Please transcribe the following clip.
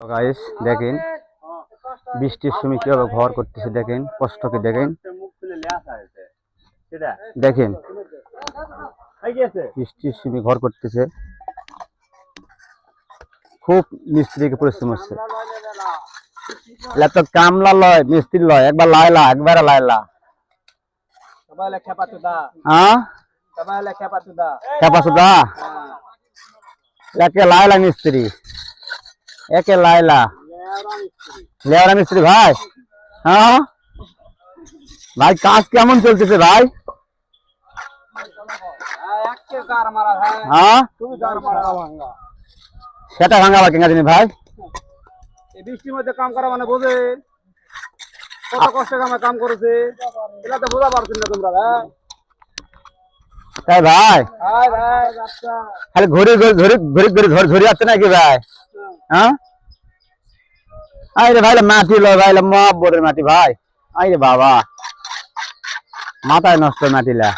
তো গাইস দেখেন বৃষ্টির সময় কিভাবে ঘর করতেছে, দেখেন কষ্টকে দেখেন, দেখেন বৃষ্টির সময় ঘর করতেছে, খুব মিস্ত্রিকে পরিশ্রম হচ্ছে। তো কামলা লয় মিস্ত্রি লয়, একবার লাইলা একবার লাইলা হ্যাঁ খেপাচুদা একে লাইলা মিস্ত্রি, একে লাইলা লেওরা মিস্ত্রি ভাই। হ্যাঁ ভাই কাজ কেমন চলতেছে ভাই? হ্যাঁ সেটা ভাঙা বা কেঙ্গা জিনিস ভাই, বৃষ্টির মধ্যে কাম করা মানে বোঝে কত কষ্ট কাম করেছে, এটা তো বোঝা পারছেন না তোমরা ভাই। তাই ভাই আচ্ছা খালি ঘুরে ঘুরে ঘুরে ঘুরে ঝরে যাচ্ছে নাকি ভাই? হ্যাঁ আরে ভাই মাটি লয় ভাই, মহাবরের মাটি ভাই, আরে বাবা মাথায় নষ্ট মাটিলা।